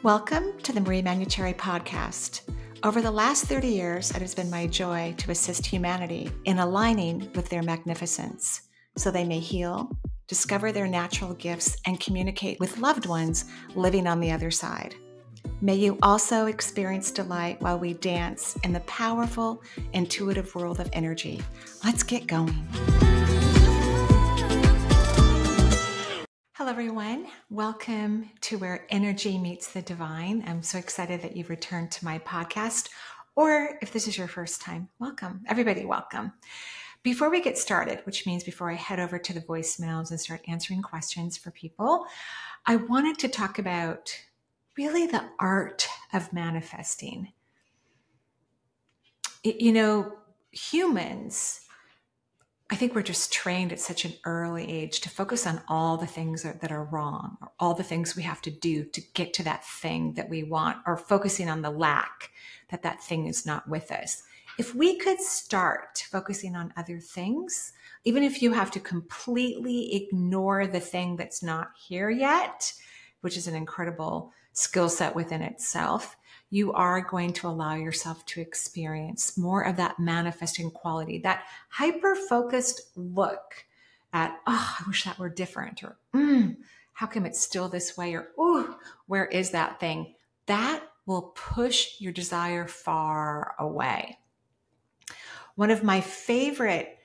Welcome to the Manuchehri podcast. Over the last 30 years, it has been my joy to assist humanity in aligning with their magnificence so they may heal, discover their natural gifts, and communicate with loved ones living on the other side. May you also experience delight while we dance in the powerful, intuitive world of energy. Let's get going. Hello, everyone. Welcome to Where Energy Meets the Divine. I'm so excited that you've returned to my podcast, or if this is your first time, welcome. Everybody, welcome. Before we get started, which means before I head over to the voicemails and start answering questions for people, I wanted to talk about really the art of manifesting. Humans, I think we're just trained at such an early age to focus on all the things that are wrong, or all the things we have to do to get to that thing that we want, or focusing on the lack that thing is not with us. If we could start focusing on other things, even if you have to completely ignore the thing that's not here yet, which is an incredible skill set within itself, you are going to allow yourself to experience more of that manifesting quality, that hyper-focused look at, oh, I wish that were different, or how come it's still this way, or oh, where is that thing? That will push your desire far away. One of my favorite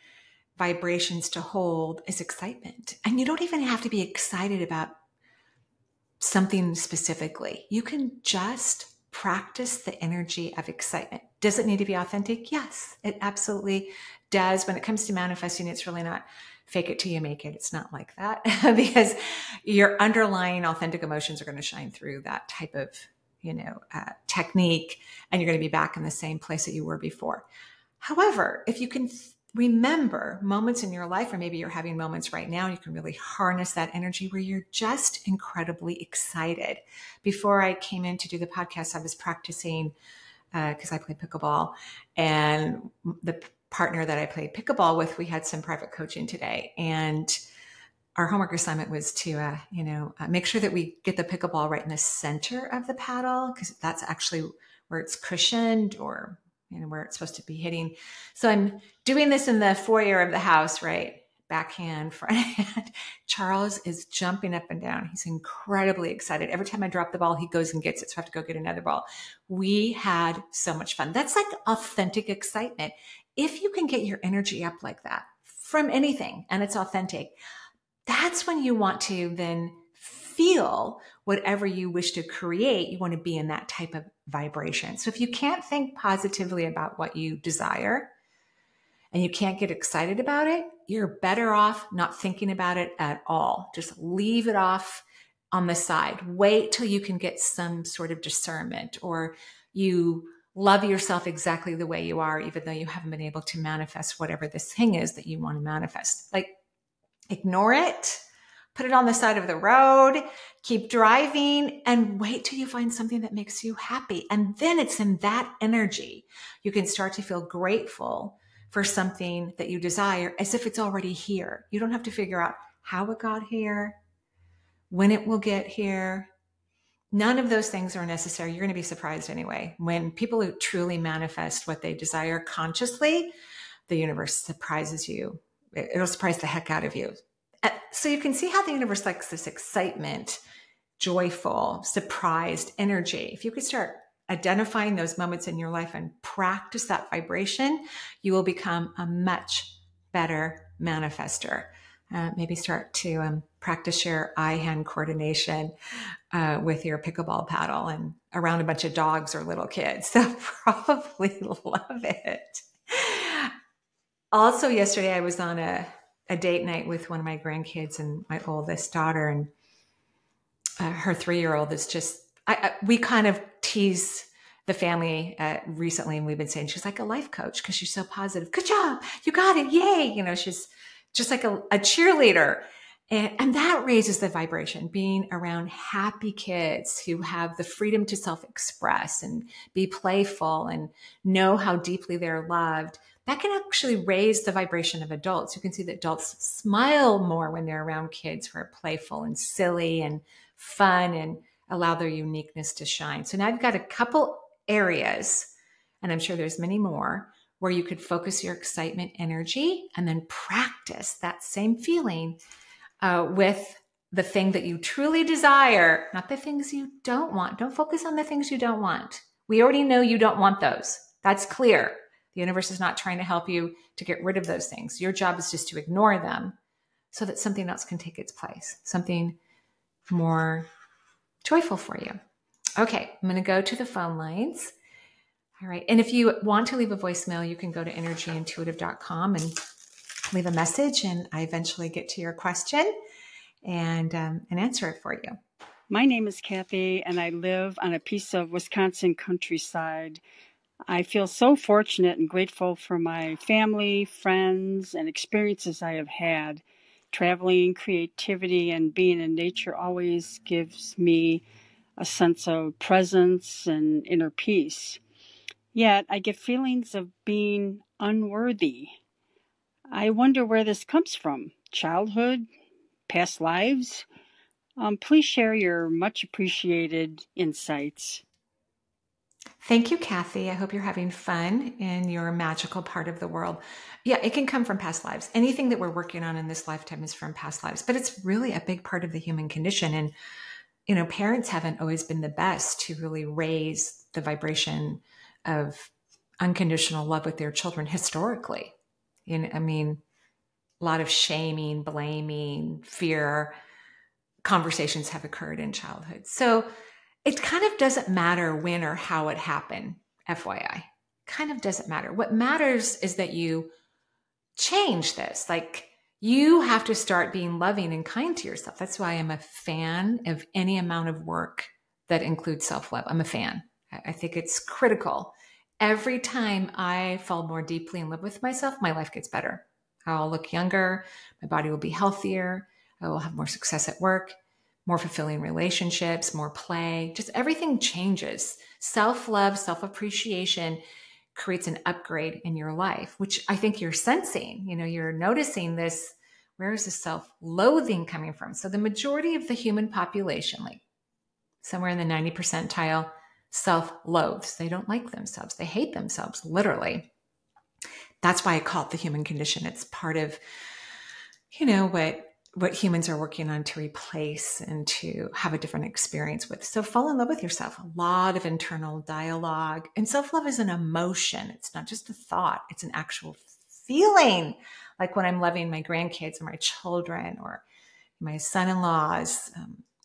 vibrations to hold is excitement. And you don't even have to be excited about something specifically. You can just practice the energy of excitement. Does it need to be authentic? Yes, it absolutely does. When it comes to manifesting, it's really not fake it till you make it. It's not like that because your underlying authentic emotions are going to shine through that type of, technique, and you're going to be back in the same place that you were before. However, if you can remember moments in your life, or maybe you're having moments right now, you can really harness that energy where you're just incredibly excited. Before I came in to do the podcast, I was practicing because I play pickleball, and the partner that I played pickleball with, we had some private coaching today, and our homework assignment was to, make sure that we get the pickleball right in the center of the paddle, because that's actually where it's cushioned, or where it's supposed to be hitting. So I'm doing this in the foyer of the house, right? Backhand, fronthand. Charles is jumping up and down. He's incredibly excited. Every time I drop the ball, he goes and gets it. So I have to go get another ball. We had so much fun. That's like authentic excitement. If you can get your energy up like that from anything, and it's authentic, that's when you want to then feel whatever you wish to create. You want to be in that type of vibration. So if you can't think positively about what you desire and you can't get excited about it, you're better off not thinking about it at all. Just leave it off on the side. Wait till you can get some sort of discernment, or you love yourself exactly the way you are, even though you haven't been able to manifest whatever this thing is that you want to manifest. Like, ignore it. Put it on the side of the road, keep driving, and wait till you find something that makes you happy. And then it's in that energy you can start to feel grateful for something that you desire, as if it's already here. You don't have to figure out how it got here, when it will get here. None of those things are necessary. You're going to be surprised anyway. When people who truly manifest what they desire consciously, the universe surprises you. It'll surprise the heck out of you. So you can see how the universe likes this excitement, joyful, surprised energy. If you could start identifying those moments in your life and practice that vibration, you will become a much better manifester. Maybe start to practice your eye-hand coordination with your pickleball paddle and around a bunch of dogs or little kids. They'll probably love it. Also, yesterday I was on a date night with one of my grandkids and my oldest daughter, and her 3-year-old is just, we kind of tease the family recently, and we've been saying she's like a life coach because she's so positive. Good job. You got it. Yay. She's just like a cheerleader. And that raises the vibration, being around happy kids who have the freedom to self-express and be playful and know how deeply they're loved. That can actually raise the vibration of adults. You can see that adults smile more when they're around kids who are playful and silly and fun and allow their uniqueness to shine. So now I've got a couple areas, and I'm sure there's many more, where you could focus your excitement energy and then practice that same feeling with the thing that you truly desire, not the things you don't want. Don't focus on the things you don't want. We already know you don't want those. That's clear. The universe is not trying to help you to get rid of those things. Your job is just to ignore them so that something else can take its place, something more joyful for you. Okay, I'm going to go to the phone lines. All right. And if you want to leave a voicemail, you can go to energyintuitive.com and leave a message, and I eventually get to your question and answer it for you. My name is Kathy, and I live on a piece of Wisconsin countryside. I feel so fortunate and grateful for my family, friends, and experiences I have had. Traveling, creativity, and being in nature always gives me a sense of presence and inner peace. Yet I get feelings of being unworthy. I wonder where this comes from. Childhood? Past lives? Please share your much appreciated insights. Thank you, Kathy. I hope you're having fun in your magical part of the world. Yeah, it can come from past lives. Anything that we're working on in this lifetime is from past lives, but it's really a big part of the human condition. And, you know, parents haven't always been the best to really raise the vibration of unconditional love with their children historically. I mean, a lot of shaming, blaming, fear conversations have occurred in childhood. So it kind of doesn't matter when or how it happened, FYI. Kind of doesn't matter. What matters is that you change this. Like, you have to start being loving and kind to yourself. That's why I'm a fan of any amount of work that includes self-love. I'm a fan. I think it's critical. Every time I fall more deeply in love with myself, my life gets better. I'll look younger. My body will be healthier. I will have more success at work, more fulfilling relationships, more play. Just everything changes. Self-love, self-appreciation creates an upgrade in your life, which I think you're sensing. You know, you're noticing this. Where is the self-loathing coming from? So the majority of the human population, like somewhere in the 90 percentile, self-loathes. They don't like themselves. They hate themselves, literally. That's why I call it the human condition. It's part of, you know, what humans are working on to replace and to have a different experience with. So fall in love with yourself. A lot of internal dialogue. And self-love is an emotion. It's not just a thought. It's an actual feeling. Like when I'm loving my grandkids or my children or my son-in-laws,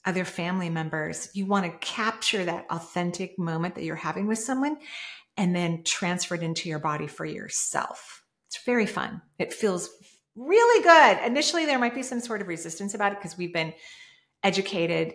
other family members, you want to capture that authentic moment that you're having with someone and then transfer it into your body for yourself. It's very fun. It feels really good. Initially, there might be some sort of resistance about it because we've been educated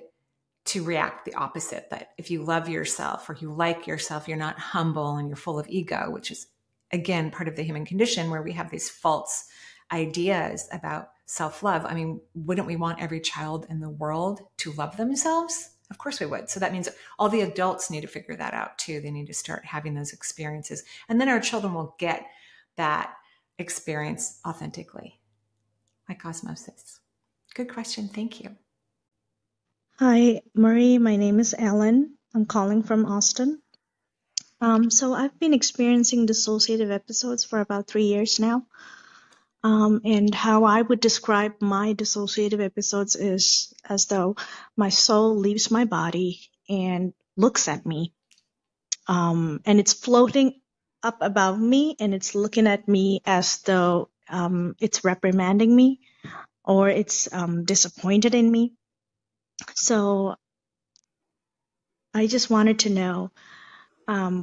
to react the opposite, that if you love yourself or you like yourself, you're not humble and you're full of ego, which is, again, part of the human condition where we have these false ideas about self-love. I mean, wouldn't we want every child in the world to love themselves? Of course we would. So that means all the adults need to figure that out too. They need to start having those experiences. And then our children will get that experience authentically, like osmosis. Good question. Thank you. Hi, Marie. My name is Ellen. I'm calling from Austin. So I've been experiencing dissociative episodes for about 3 years now. And how I would describe my dissociative episodes is as though my soul leaves my body and looks at me. And it's floating up above me and it's looking at me as though it's reprimanding me or it's disappointed in me. So I just wanted to know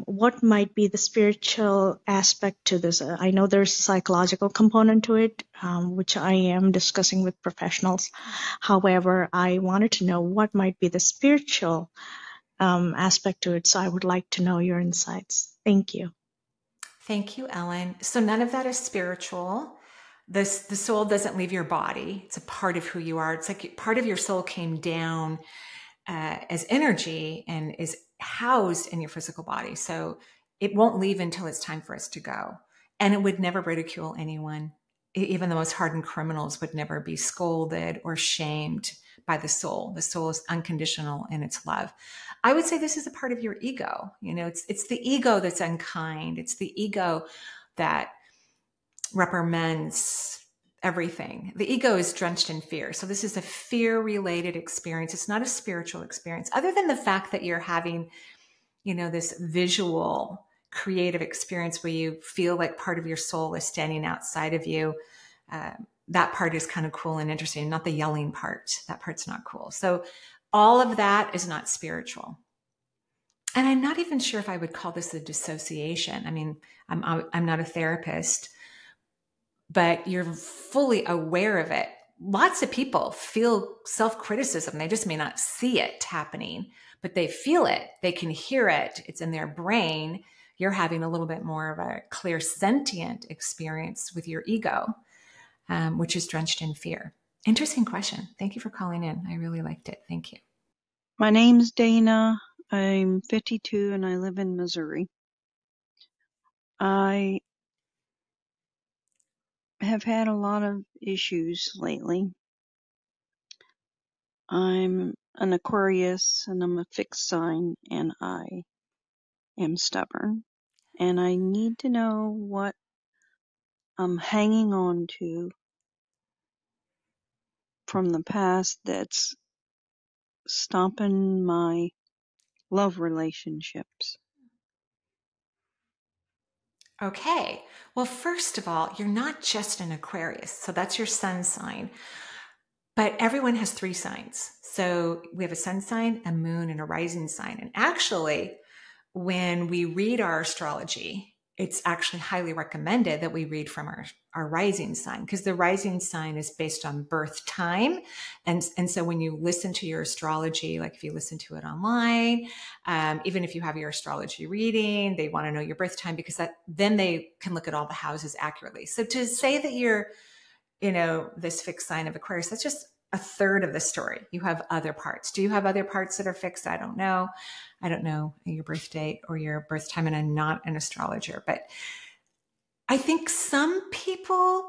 what might be the spiritual aspect to this. I know there's a psychological component to it, which I am discussing with professionals. However, I wanted to know what might be the spiritual aspect to it. So I would like to know your insights. Thank you. Thank you, Ellen. So none of that is spiritual. The soul doesn't leave your body. It's a part of who you are. It's like part of your soul came down as energy and is housed in your physical body. So it won't leave until it's time for us to go. And it would never ridicule anyone. even the most hardened criminals would never be scolded or shamed by the soul. The soul is unconditional in its love. I would say this is a part of your ego. It's the ego that's unkind. It's the ego that reprimands everything. The ego is drenched in fear. So this is a fear-related experience. It's not a spiritual experience, other than the fact that you're having, this visual, creative experience where you feel like part of your soul is standing outside of you. That part is kind of cool and interesting, not the yelling part. That part's not cool. So all of that is not spiritual. And I'm not even sure if I would call this a dissociation. I mean, I'm not a therapist, but you're fully aware of it. Lots of people feel self-criticism. They just may not see it happening, but they feel it. They can hear it. It's in their brain. You're having a little bit more of a clear sentient experience with your ego, which is drenched in fear. Interesting question. Thank you for calling in. I really liked it. Thank you. My name's Dena. I'm 52 and I live in Missouri. I have had a lot of issues lately. I'm an Aquarius and I'm a fixed sign and I am stubborn. And I need to know what I'm hanging on to from the past that's stomping my love relationships. Okay. Well, first of all, you're not just an Aquarius. So that's your sun sign. But everyone has 3 signs. So we have a sun sign, a moon, and a rising sign. And actually, when we read our astrology, it's actually highly recommended that we read from our rising sign, because the rising sign is based on birth time. And so when you listen to your astrology, like if you listen to it online, even if you have your astrology reading, they want to know your birth time, because then they can look at all the houses accurately. So to say that you're, this fixed sign of Aquarius, that's just a third of the story. You have other parts. Do you have other parts that are fixed? I don't know. I don't know your birth date or your birth time, and I'm not an astrologer. But I think some people,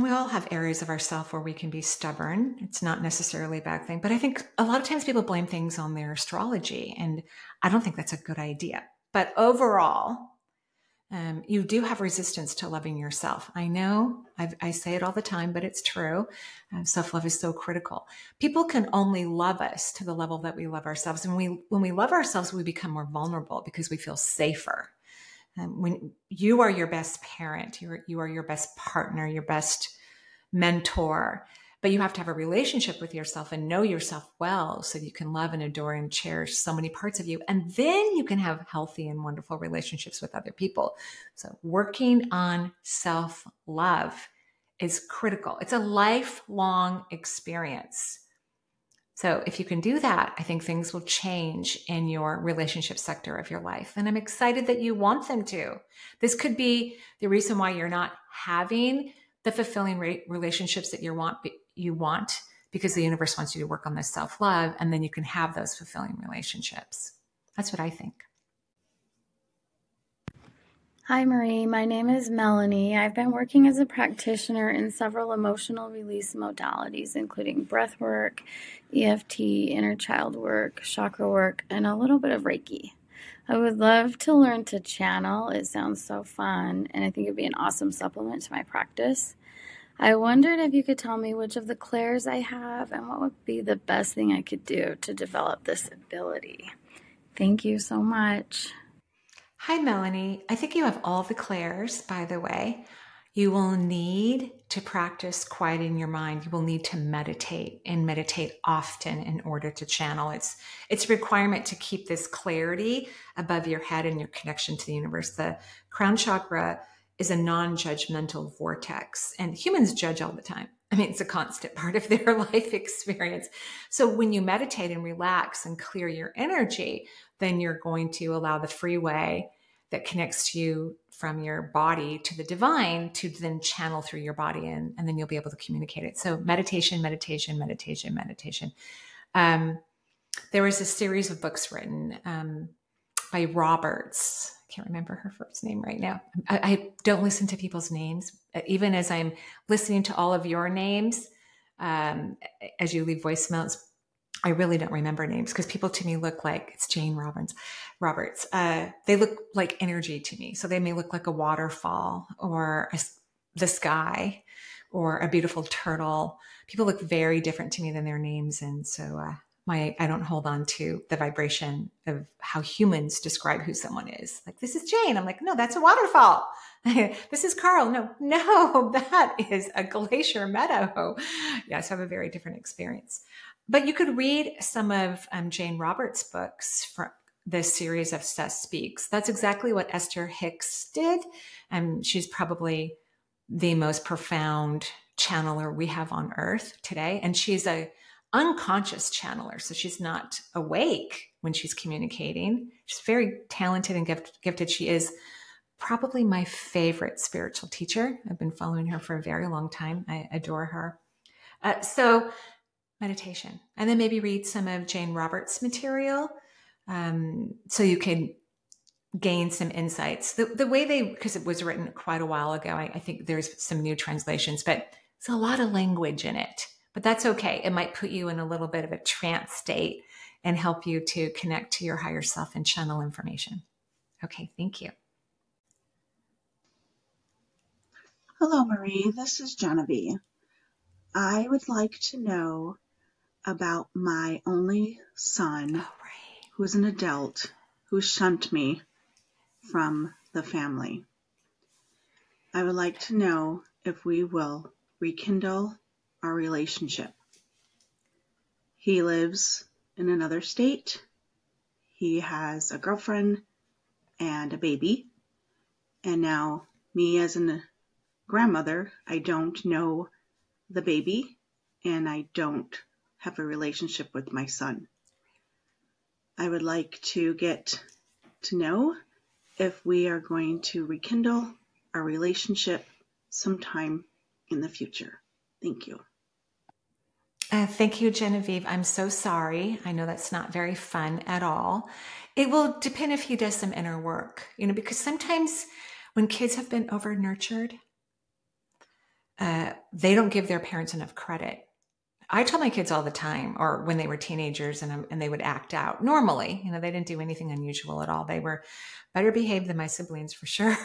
we all have areas of ourselves where we can be stubborn. It's not necessarily a bad thing. But I think a lot of times people blame things on their astrology, and I don't think that's a good idea. But overall, you do have resistance to loving yourself. I know I say it all the time, but it's true. Self-love is so critical. People can only love us to the level that we love ourselves. And when we love ourselves, we become more vulnerable because we feel safer. When you are your best parent, you are your best partner, your best mentor, but you have to have a relationship with yourself and know yourself well so you can love and adore and cherish so many parts of you. And then you can have healthy and wonderful relationships with other people. So working on self-love is critical. It's a lifelong experience. So if you can do that, I think things will change in your relationship sector of your life. And I'm excited that you want them to. This could be the reason why you're not having the fulfilling relationships that you want, because the universe wants you to work on this self-love, and then you can have those fulfilling relationships. That's what I think. Hi, Marie. My name is Melanie. I've been working as a practitioner in several emotional release modalities, including breath work, EFT, inner child work, chakra work, and a little bit of Reiki. I would love to learn to channel. It sounds so fun, and I think it'd be an awesome supplement to my practice. I wondered if you could tell me which of the clairs I have and what would be the best thing I could do to develop this ability. Thank you so much. Hi, Melanie. I think you have all the clairs, by the way. You will need to practice quieting your mind. You will need to meditate, and meditate often in order to channel. It's a requirement to keep this clarity above your head and your connection to the universe. The crown chakra is a non-judgmental vortex, and humans judge all the time. I mean, it's a constant part of their life experience. So when you meditate and relax and clear your energy, then you're going to allow the freeway that connects you from your body to the divine to then channel through your body, and then you'll be able to communicate it. So meditation, meditation, meditation, meditation. There was a series of books written by Roberts. I can't remember her first name right now. I don't listen to people's names. Even as I'm listening to all of your names, as you leave voicemails, I really don't remember names because people to me look like, it's Jane Roberts. They look like energy to me. So they may look like a waterfall or the sky or a beautiful turtle. People look very different to me than their names. And so I don't hold on to the vibration of how humans describe who someone is. Like, this is Jane. I'm like, no, that's a waterfall. This is Carl. No, that is a glacier meadow. Yes, I have a very different experience. But you could read some of Jane Roberts' books from this series of Seth Speaks. That's exactly what Esther Hicks did. She's probably the most profound channeler we have on earth today. And she's a unconscious channeler. So she's not awake when she's communicating. She's very talented and gifted. She is probably my favorite spiritual teacher. I've been following her for a very long time. I adore her. So meditation, and then maybe read some of Jane Roberts' material so you can gain some insights. The way because it was written quite a while ago, I think there's some new translations, but it's a lot of language in it. But that's okay. It might put you in a little bit of a trance state and help you to connect to your higher self and channel information. Okay, thank you. Hello, Marie. This is Genevieve. I would like to know about my only son, who's an adult, who shunned me from the family. I would like to know if we will rekindle our relationship. He lives in another state. He has a girlfriend and a baby. And now me as a grandmother, I don't know the baby and I don't have a relationship with my son. I would like to get to know if we are going to rekindle our relationship sometime in the future. Thank you. Thank you, Genevieve. I'm so sorry. I know that's not very fun at all. It will depend if he does some inner work, because sometimes when kids have been over nurtured, they don't give their parents enough credit. I tell my kids all the time, or when they were teenagers and they would act out normally, they didn't do anything unusual at all. They were better behaved than my siblings for sure.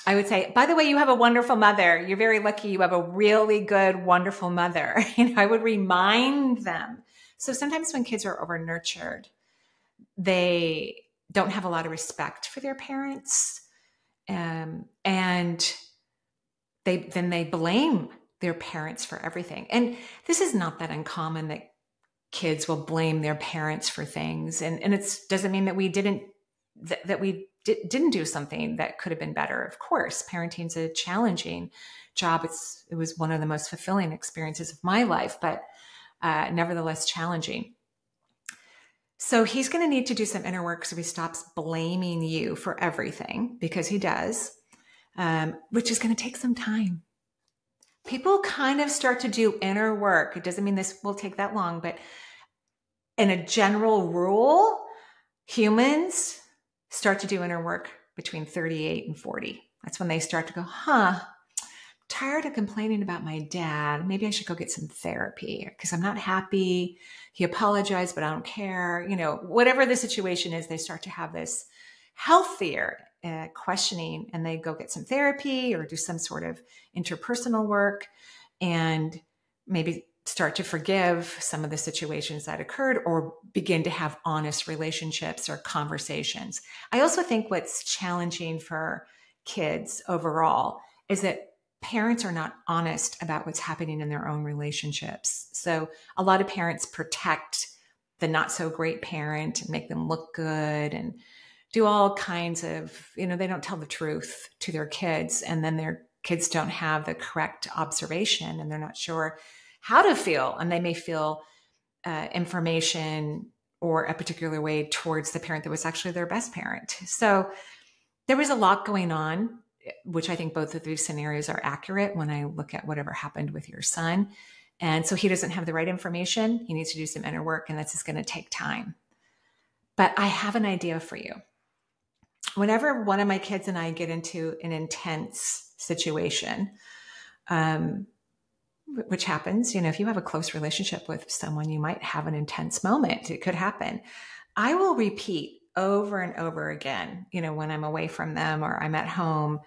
I would say, by the way, you have a wonderful mother. You're very lucky. You have a really good, wonderful mother. I would remind them. So sometimes when kids are over nurtured, they don't have a lot of respect for their parents. And they blame their parents for everything. And this is not that uncommon that kids will blame their parents for things. And it doesn't mean that we didn't do something that could have been better. Of course, parenting's a challenging job. It was one of the most fulfilling experiences of my life, but nevertheless challenging. So he's going to need to do some inner work so he stops blaming you for everything, because he does, which is going to take some time. People kind of start to do inner work. It doesn't mean this will take that long, but in a general rule, humans start to do inner work between 38 and 40. That's when they start to go, tired of complaining about my dad. Maybe I should go get some therapy because I'm not happy. He apologized, but I don't care. Whatever the situation is, they start to have this healthier questioning, and they go get some therapy or do some sort of interpersonal work and maybe start to forgive some of the situations that occurred or begin to have honest relationships or conversations. I also think what's challenging for kids overall is that parents are not honest about what's happening in their own relationships. So a lot of parents protect the not so great parent and make them look good and do all kinds of, they don't tell the truth to their kids, and then their kids don't have the correct observation and they're not sure how to feel. And they may feel information or a particular way towards the parent that was actually their best parent. So there was a lot going on, which I think both of these scenarios are accurate when I look at whatever happened with your son. And so he doesn't have the right information. He needs to do some inner work, and that's just going to take time. But I have an idea for you. Whenever one of my kids and I get into an intense situation, which happens, if you have a close relationship with someone, you might have an intense moment. It could happen. I will repeat over and over again, when I'm away from them or I'm at home.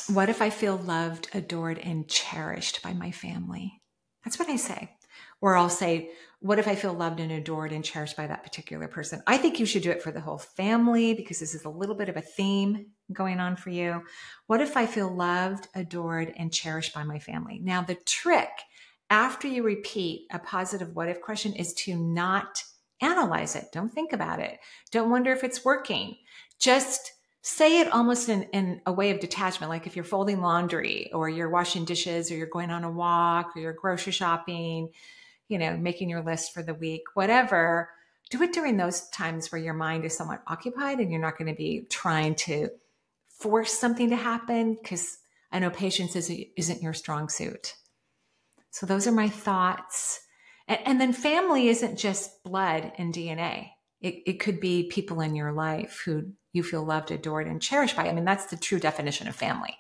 What if I feel loved, adored, and cherished by my family? That's what I say. Or I'll say, what if I feel loved and adored and cherished by that particular person? I think you should do it for the whole family because this is a little bit of a theme going on for you. What if I feel loved, adored, and cherished by my family? Now, the trick after you repeat a positive what if question is to not analyze it. Don't think about it. Don't wonder if it's working. Just say it almost in a way of detachment, like if you're folding laundry or you're washing dishes or you're going on a walk or you're grocery shopping, making your list for the week, whatever. Do it during those times where your mind is somewhat occupied and you're not going to be trying to force something to happen, because I know patience isn't your strong suit. So those are my thoughts. And then family isn't just blood and DNA. It could be people in your life who you feel loved, adored, and cherished by. I mean, that's the true definition of family.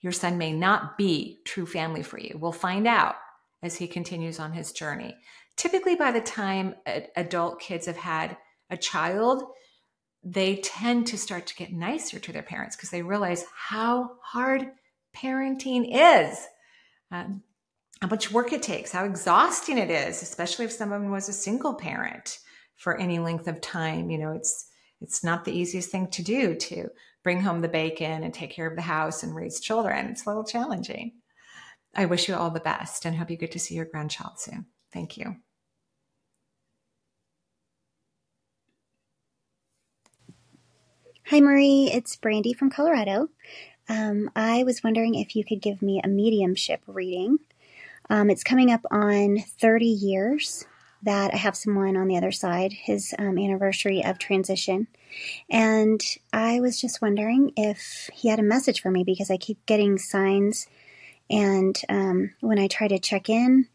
Your son may not be true family for you. We'll find out as he continues on his journey. Typically, by the time adult kids have had a child, they tend to start to get nicer to their parents because they realize how hard parenting is. How much work it takes, how exhausting it is, especially if someone was a single parent for any length of time. It's not the easiest thing to do, to bring home the bacon and take care of the house and raise children. It's a little challenging. I wish you all the best and hope you get to see your grandchild soon. Thank you. Hi, Marie. It's Brandy from Colorado. I was wondering if you could give me a mediumship reading. It's coming up on 30 years that I have someone on the other side, his anniversary of transition. And I was just wondering if he had a message for me because I keep getting signs. And when I try to check in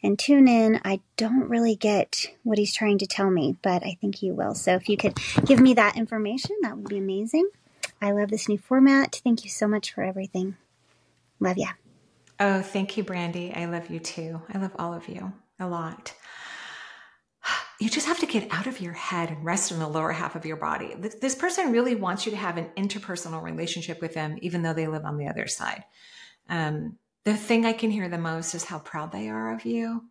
and tune in, I don't really get what he's trying to tell me, but I think he will. So if you could give me that information, that would be amazing. I love this new format. Thank you so much for everything. Love ya. Oh, thank you, Brandy. I love you too. I love all of you a lot. You just have to get out of your head and rest in the lower half of your body. This person really wants you to have an interpersonal relationship with them, even though they live on the other side. The thing I can hear the most is how proud they are of you.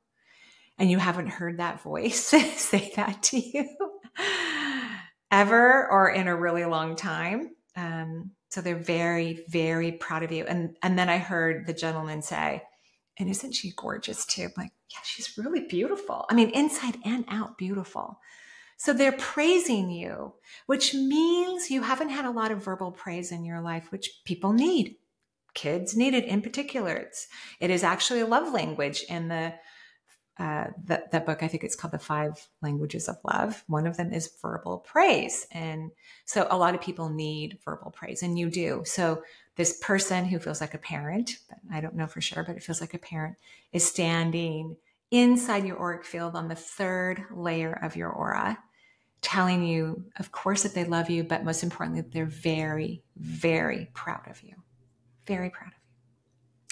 And you haven't heard that voice say that to you ever or in a really long time. So they're very, very proud of you. And then I heard the gentleman say, and isn't she gorgeous too? I'm like, yeah, she's really beautiful. I mean, inside and out, beautiful. So they're praising you, which means you haven't had a lot of verbal praise in your life, which people need. Kids need it in particular. It is actually a love language in that book. I think it's called The 5 Languages of Love. One of them is verbal praise. And so a lot of people need verbal praise, and you do. So this person who feels like a parent, but I don't know for sure, but it feels like a parent, is standing inside your auric field on the 3rd layer of your aura, telling you, of course, that they love you, but most importantly, that they're very, very proud of you. Very proud of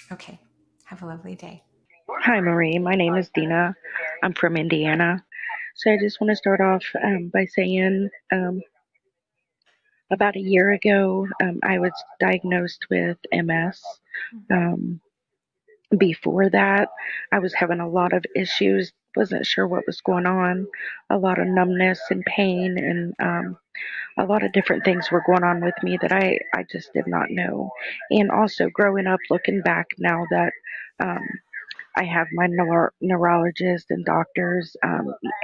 you. Okay. Have a lovely day. Hi, Marie. My name is Dena. I'm from Indiana. So I just want to start off by saying about a year ago, I was diagnosed with MS. Before that, I was having a lot of issues, wasn't sure what was going on, a lot of numbness and pain, and a lot of different things were going on with me that I just did not know. And also growing up, looking back now that I have my neurologist and doctors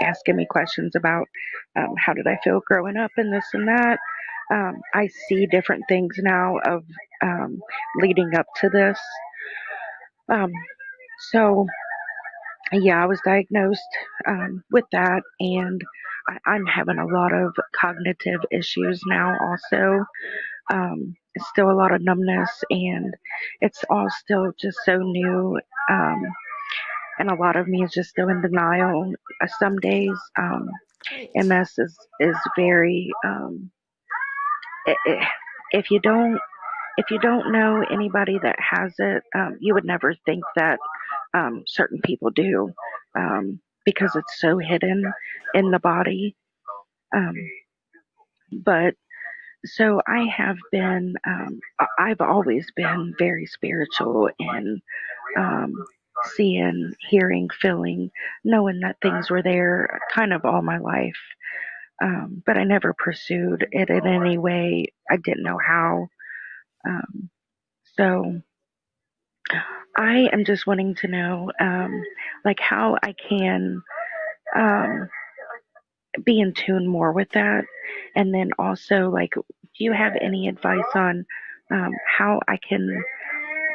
asking me questions about how did I feel growing up and this and that. I see different things now of leading up to this. So, yeah, I was diagnosed with that, and I'm having a lot of cognitive issues now also. Still a lot of numbness, and it's all still just so new. And a lot of me is just still in denial some days. Great. MS is very, if you don't know anybody that has it, you would never think that certain people do, because it's so hidden in the body. Um, but so I've always been very spiritual and seeing, hearing, feeling, knowing that things were there kind of all my life. But I never pursued it in any way. I didn't know how. So I am just wanting to know, like, how I can um, be in tune more with that. And then also, like, do you have any advice on how I can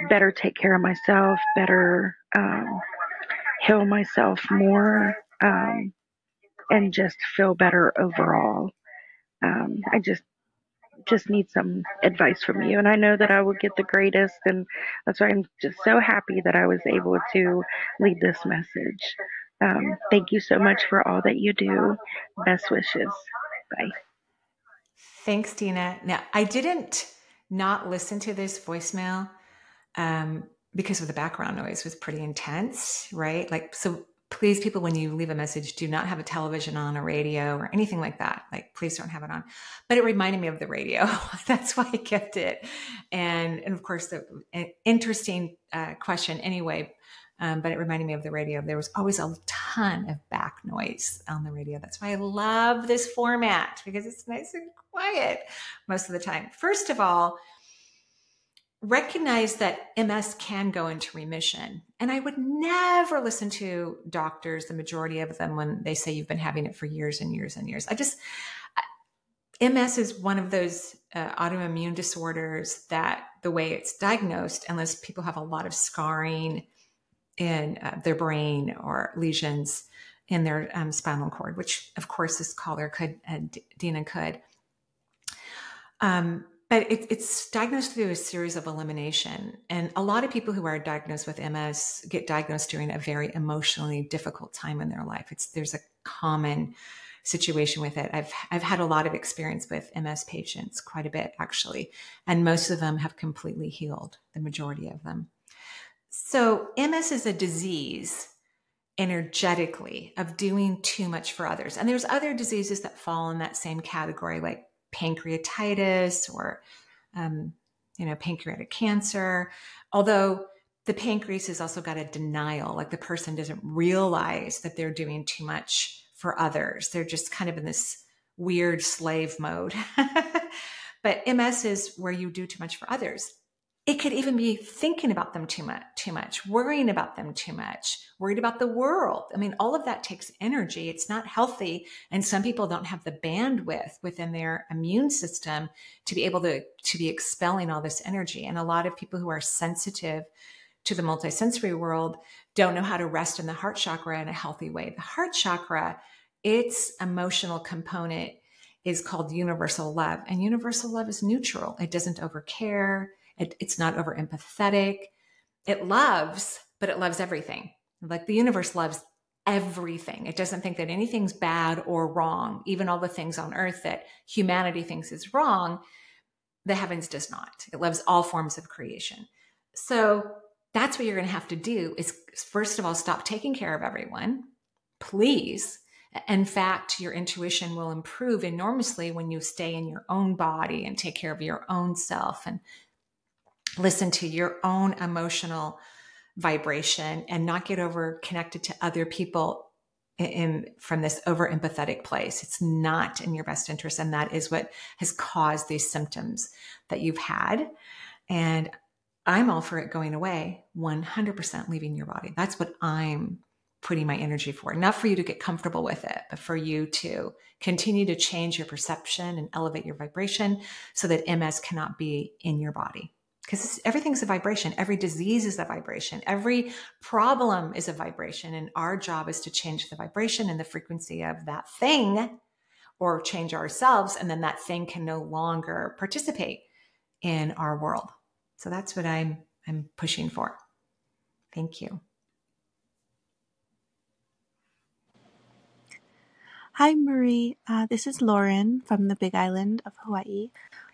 better take care of myself, better heal myself more, and just feel better overall? I just need some advice from you, and I know that I will get the greatest, and that's why I'm just so happy that I was able to lead this message. Thank you so much for all that you do. Best wishes. Bye. Thanks, Dena. Now, I didn't not listen to this voicemail because of the background noise. It was pretty intense, right? Like, so please, people, when you leave a message, do not have a television on, a radio, or anything like that. Like, please don't have it on. But it reminded me of the radio. That's why I kept it. And of course, an interesting question anyway. But it reminded me of the radio. There was always a ton of back noise on the radio. That's why I love this format, because it's nice and quiet most of the time. First of all, recognize that MS can go into remission. And I would never listen to doctors, the majority of them, when they say you've been having it for years and years and years. MS is one of those autoimmune disorders that the way it's diagnosed, unless people have a lot of scarring in their brain or lesions in their spinal cord, which of course this caller could, Dena could. But it's diagnosed through a series of elimination. And a lot of people who are diagnosed with MS get diagnosed during a very emotionally difficult time in their life. There's a common situation with it. I've had a lot of experience with MS patients, quite a bit actually, and most of them have completely healed, the majority of them. So MS is a disease energetically of doing too much for others. And there's other diseases that fall in that same category, like pancreatitis or, pancreatic cancer. Although the pancreas has also got a denial, like the person doesn't realize that they're doing too much for others. They're just kind of in this weird slave mode. But MS is where you do too much for others. It could even be thinking about them too much, worrying about them too much, worried about the world. I mean, all of that takes energy. It's not healthy. And some people don't have the bandwidth within their immune system to be able to be expelling all this energy. And a lot of people who are sensitive to the multisensory world don't know how to rest in the heart chakra in a healthy way. The heart chakra, its emotional component is called universal love. And universal love is neutral. It doesn't overcare. It's not over empathetic. It loves, but it loves everything. Like the universe loves everything. It doesn't think that anything's bad or wrong. Even all the things on earth that humanity thinks is wrong, the heavens does not. It loves all forms of creation. So that's what you're going to have to do is, first of all, stop taking care of everyone, please. In fact, your intuition will improve enormously when you stay in your own body and take care of your own self and listen to your own emotional vibration and not get over connected to other people from this over empathetic place. It's not in your best interest. And that is what has caused these symptoms that you've had. And I'm all for it going away, 100% leaving your body. That's what I'm putting my energy for. Not for you to get comfortable with it, but for you to continue to change your perception and elevate your vibration so that MS cannot be in your body. Because everything's a vibration. Every disease is a vibration. Every problem is a vibration. And our job is to change the vibration and the frequency of that thing, or change ourselves. And then that thing can no longer participate in our world. So that's what I'm pushing for. Thank you. Hi, Marie. This is Lauren from the Big Island of Hawaii.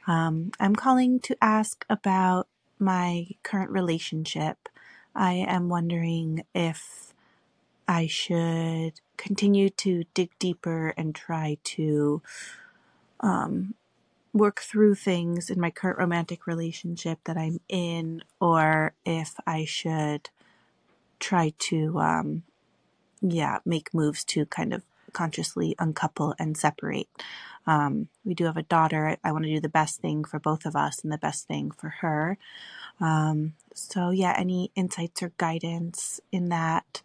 I'm calling to ask about my current relationship. I am wondering if I should continue to dig deeper and try to work through things in my current romantic relationship that I'm in, or if I should try to make moves to kind of consciously uncouple and separate. We do have a daughter. I want to do the best thing for both of us and the best thing for her. Any insights or guidance in that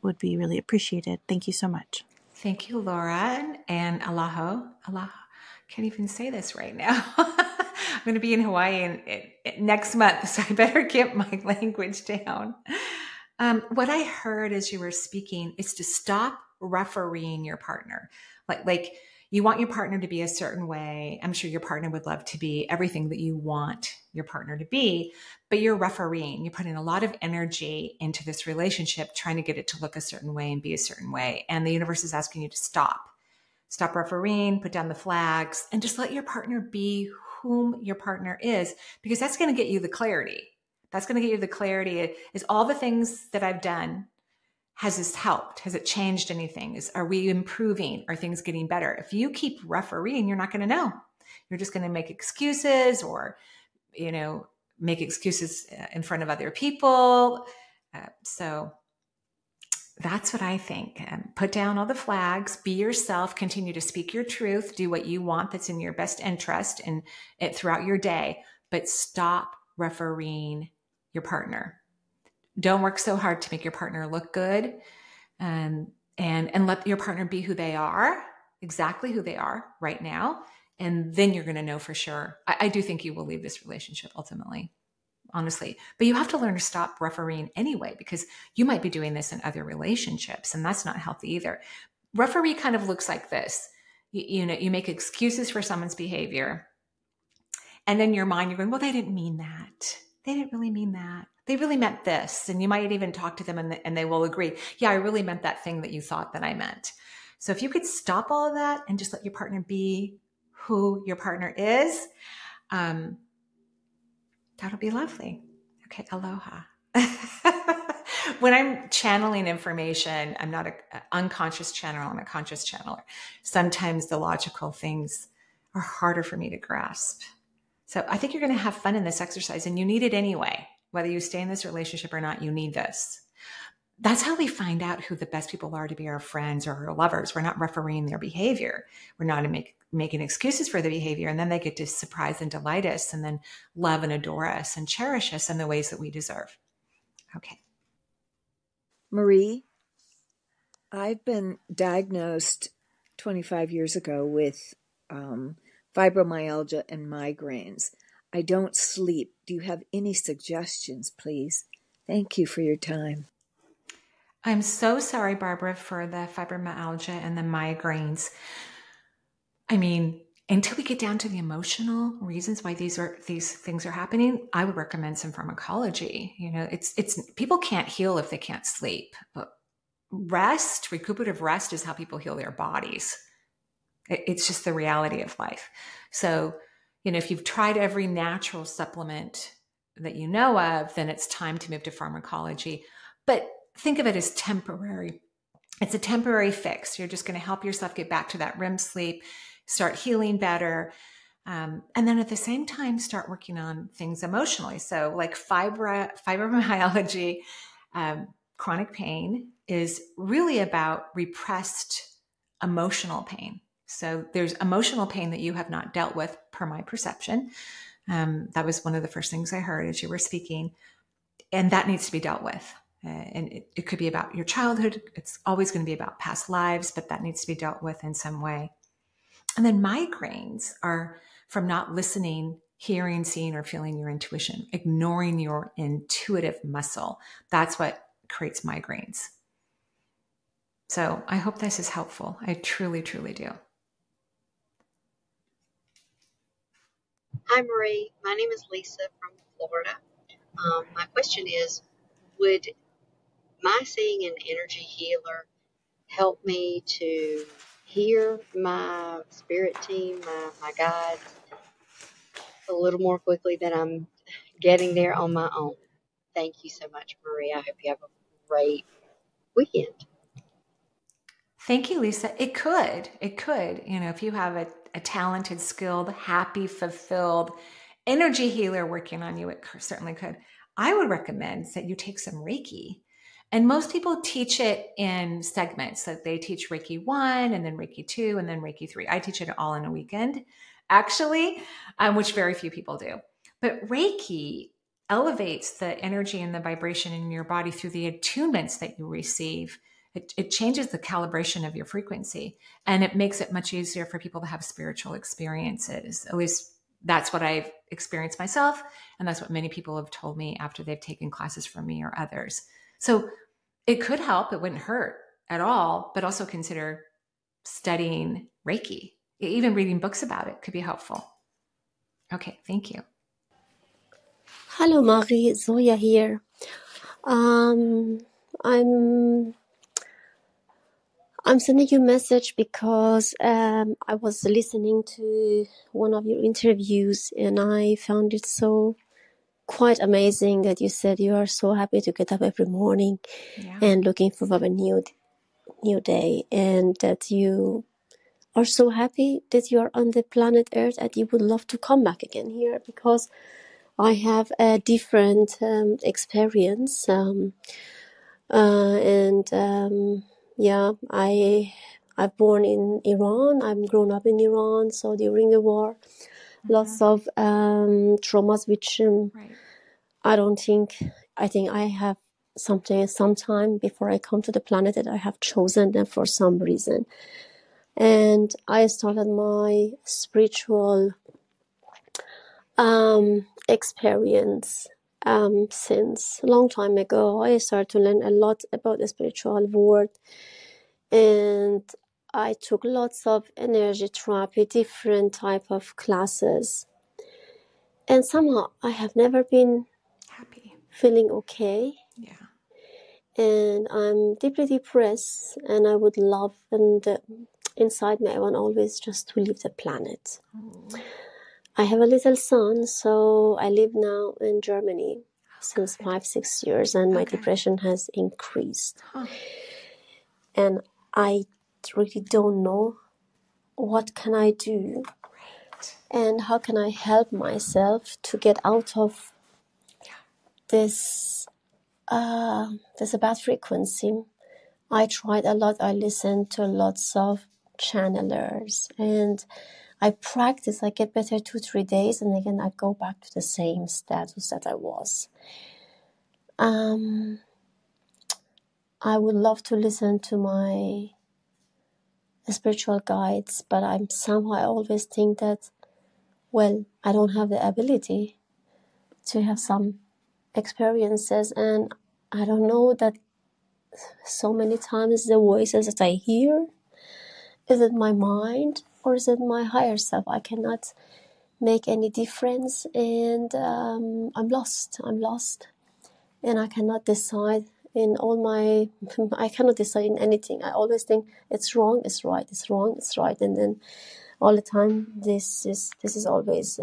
would be really appreciated. Thank you so much. Thank you, Laura, and aloha. Aloha. Can't even say this right now. I'm going to be in Hawaii next month, so I better get my language down. What I heard as you were speaking is to stop refereeing your partner. Like you want your partner to be a certain way. I'm sure your partner would love to be everything that you want your partner to be, but you're refereeing. You put in a lot of energy into this relationship, trying to get it to look a certain way and be a certain way. And the universe is asking you to stop refereeing, put down the flags, and just let your partner be whom your partner is, because that's going to get you the clarity. That's going to get you the clarity. Is all the things that I've done, has this helped? Has it changed anything? Are we improving? Are things getting better? If you keep refereeing, you're not going to know. You're just going to make excuses or, make excuses in front of other people. So that's what I think. Put down all the flags, be yourself, continue to speak your truth, do what you want that's in your best interest and throughout your day, but stop refereeing your partner. Don't work so hard to make your partner look good, and let your partner be who they are, exactly who they are right now. And then you're going to know for sure. I do think you will leave this relationship ultimately, honestly, but you have to learn to stop refereeing anyway, because you might be doing this in other relationships, and that's not healthy either. Referee kind of looks like this. You make excuses for someone's behavior, and in your mind, you're going, well, they didn't mean that. They didn't really mean that. They really meant this. And you might even talk to them and they will agree. Yeah, I really meant that thing that you thought that I meant. So if you could stop all of that and just let your partner be who your partner is, that'll be lovely. Okay, aloha. When I'm channeling information, I'm not an unconscious channeler, I'm a conscious channeler. Sometimes the logical things are harder for me to grasp. So I think you're going to have fun in this exercise, and you need it anyway. Whether you stay in this relationship or not, you need this. That's how we find out who the best people are to be our friends or our lovers. We're not refereeing their behavior. We're not making excuses for the behavior. And then they get to surprise and delight us, and then love and adore us and cherish us in the ways that we deserve. Okay. Marie, I've been diagnosed 25 years ago with fibromyalgia and migraines. I don't sleep. Do you have any suggestions, please? Thank you for your time. I'm so sorry, Barbara, for the fibromyalgia and the migraines. I mean, until we get down to the emotional reasons why these things are happening, I would recommend some pharmacology. It's people can't heal if they can't sleep. But recuperative rest is how people heal their bodies. It's just the reality of life. So, if you've tried every natural supplement that you know of, then it's time to move to pharmacology. But think of it as temporary. It's a temporary fix. You're just going to help yourself get back to that REM sleep, start healing better. And then at the same time, start working on things emotionally. So like fibromyalgia, chronic pain is really about repressed emotional pain. So there's emotional pain that you have not dealt with, per my perception. That was one of the first things I heard as you were speaking. And that needs to be dealt with. And it could be about your childhood. It's always going to be about past lives, but that needs to be dealt with in some way. And then migraines are from not listening, hearing, seeing, or feeling your intuition, ignoring your intuitive muscle. That's what creates migraines. So I hope this is helpful. I truly, truly do. Hi, Marie. My name is Lisa from Florida. My question is, would my seeing an energy healer help me to hear my spirit team, my guides, a little more quickly than I'm getting there on my own. Thank you so much, Marie. I hope you have a great weekend. Thank you, Lisa. It could, if you have a talented, skilled, happy, fulfilled energy healer working on you, it certainly could. I would recommend that you take some Reiki. And most people teach it in segments. So they teach Reiki 1 and then Reiki 2 and then Reiki 3. I teach it all in a weekend, actually, which very few people do. But Reiki elevates the energy and the vibration in your body through the attunements that you receive. It changes the calibration of your frequency, and it makes it much easier for people to have spiritual experiences. At least that's what I've experienced myself. And that's what many people have told me after they've taken classes from me or others. So it could help. It wouldn't hurt at all, but also consider studying Reiki. Even reading books about it could be helpful. Okay, thank you. Hello, Marie. Zoya here. I'm sending you a message because I was listening to one of your interviews and I found it so quite amazing that you said you are so happy to get up every morning and looking for a new day, and that you are so happy that you are on the planet Earth and you would love to come back again here, because I have a different experience. I've born in Iran. I'm grown up in Iran. So during the war, lots of traumas, which I think I have sometime before I come to the planet that I have chosen them for some reason. And I started my spiritual experience since a long time ago. I started to learn a lot about the spiritual world, and I took lots of energy therapy, different type of classes, and somehow I have never been happy, feeling okay. And I'm deeply depressed, and I would love, and inside me I want always just to leave the planet. I have a little son, so I live now in Germany since 5-6 years, and my depression has increased. And I really don't know what can I do, and how can I help myself to get out of this a bad frequency. I tried a lot. I listened to lots of channelers, and I practice. I get better 2-3 days, and again I go back to the same status that I was. I would love to listen to my spiritual guides, but I always think that, well, I don't have the ability to have some experiences, and I don't know that so many times the voices that I hear, is it my mind or is it my higher self? I cannot make any difference, and I'm lost, and I cannot decide in I cannot decide in anything. I always think it's wrong, it's right, it's wrong, it's right, and then all the time this is always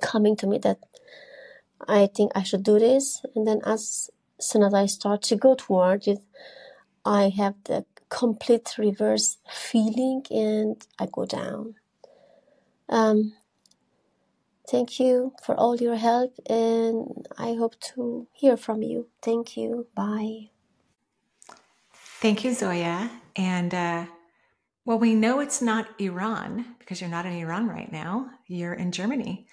coming to me that I think I should do this, and then as soon as I start to go toward it, I have the complete reverse feeling and I go down. Thank you for all your help, and I hope to hear from you. Thank you. Bye. Thank you, Zoya. And well, we know it's not Iran because you're not in Iran right now. You're in Germany.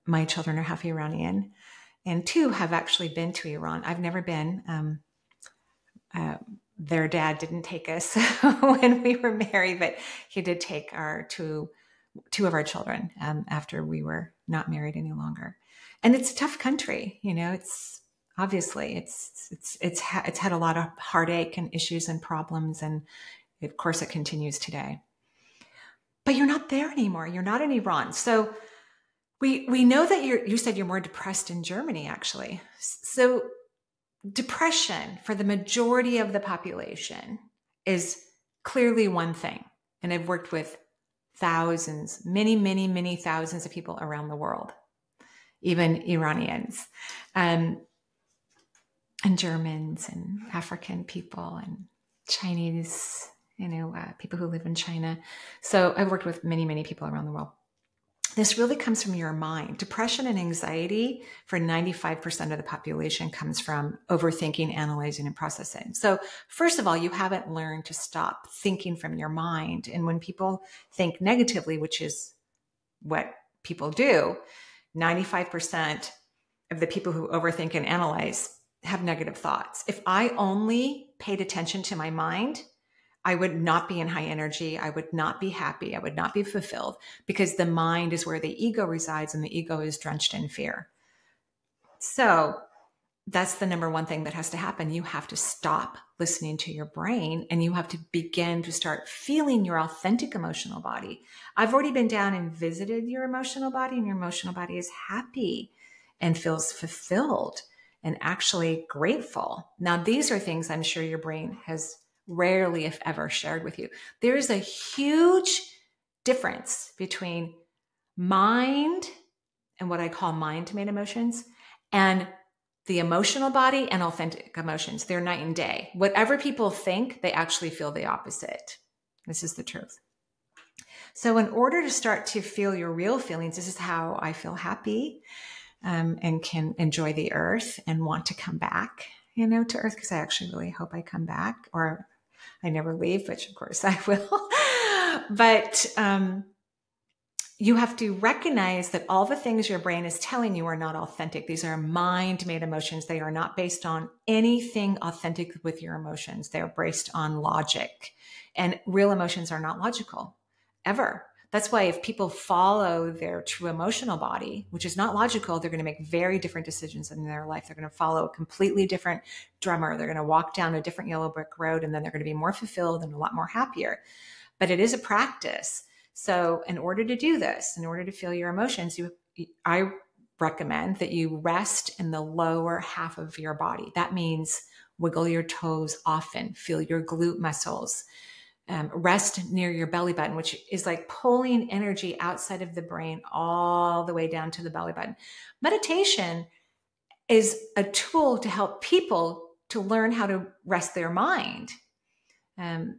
My children are half Iranian, and 2 have actually been to Iran. I've never been. Their dad didn't take us when we were married, but he did take our two of our children after we were not married any longer. And it's a tough country, it's obviously it's had a lot of heartache and issues and problems, and of course it continues today. But you're not there anymore. You're not in Iran. So we know that you said you're more depressed in Germany, actually. So depression for the majority of the population is clearly one thing. And I've worked with thousands, many, many, many thousands of people around the world, even Iranians, and Germans and African people and Chinese, people who live in China. So I've worked with many, many people around the world. This really comes from your mind. Depression and anxiety for 95% of the population comes from overthinking, analyzing, and processing. So first of all, you haven't learned to stop thinking from your mind. And when people think negatively, which is what people do, 95% of the people who overthink and analyze have negative thoughts. If I only paid attention to my mind, I would not be in high energy. I would not be happy. I would not be fulfilled, because the mind is where the ego resides, and the ego is drenched in fear. So that's the number one thing that has to happen. You have to stop listening to your brain, and you have to begin to start feeling your authentic emotional body. I've already been down and visited your emotional body, and your emotional body is happy and feels fulfilled and actually grateful. Now, these are things I'm sure your brain has rarely, if ever, shared with you. There is a huge difference between mind and what I call mind-made emotions and the emotional body and authentic emotions. They're night and day. Whatever people think, they actually feel the opposite. This is the truth. So in order to start to feel your real feelings, this is how I feel happy and can enjoy the earth and want to come back, to earth, because I actually really hope I come back, or I never leave, which of course I will. But you have to recognize that all the things your brain is telling you are not authentic. These are mind-made emotions. They are not based on anything authentic with your emotions. They are based on logic. And real emotions are not logical, ever. That's why if people follow their true emotional body, which is not logical, they're going to make very different decisions in their life. They're going to follow a completely different drummer. They're going to walk down a different yellow brick road, and then they're going to be more fulfilled and a lot more happier. But it is a practice. So in order to do this, in order to feel your emotions, I recommend that you rest in the lower half of your body. That means wiggle your toes often, feel your glute muscles. Rest near your belly button, which is like pulling energy outside of the brain all the way down to the belly button. Meditation is a tool to help people to learn how to rest their mind.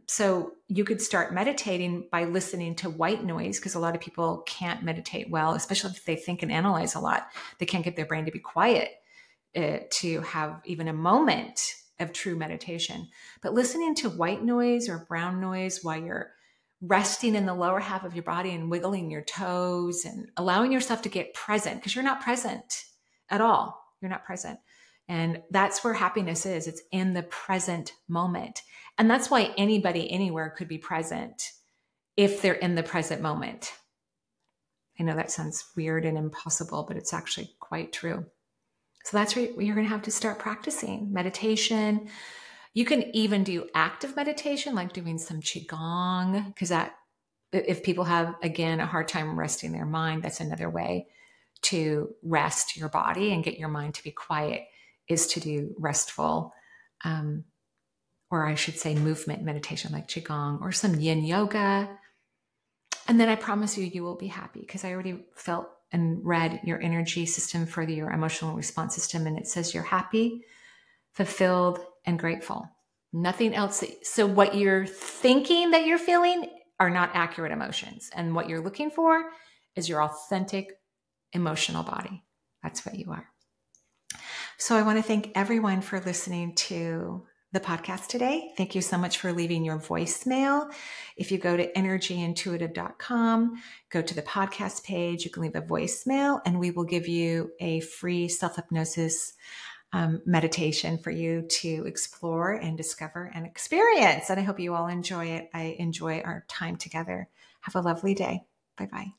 So you could start meditating by listening to white noise, because a lot of people can't meditate well, especially if they think and analyze a lot. They can't get their brain to be quiet to have even a moment of true meditation. But listening to white noise or brown noise while you're resting in the lower half of your body and wiggling your toes and allowing yourself to get present, because you're not present at all. You're not present. And that's where happiness is. It's in the present moment. And that's why anybody anywhere could be present if they're in the present moment. I know that sounds weird and impossible, but it's actually quite true. So that's where you're going to have to start practicing meditation. You can even do active meditation, like doing some Qigong, because that, if people have, again, a hard time resting their mind, that's another way to rest your body and get your mind to be quiet, is to do restful, or I should say movement meditation, like Qigong or some yin yoga. And then I promise you, you will be happy, because I already felt and read your energy system for your emotional response system. And it says you're happy, fulfilled, and grateful. Nothing else. So what you're thinking that you're feeling are not accurate emotions. And what you're looking for is your authentic emotional body. That's what you are. So I want to thank everyone for listening to the podcast today. Thank you so much for leaving your voicemail. If you go to energyintuitive.com, go to the podcast page, you can leave a voicemail, and we will give you a free self-hypnosis meditation for you to explore and discover and experience. And I hope you all enjoy it. I enjoy our time together. Have a lovely day. Bye-bye.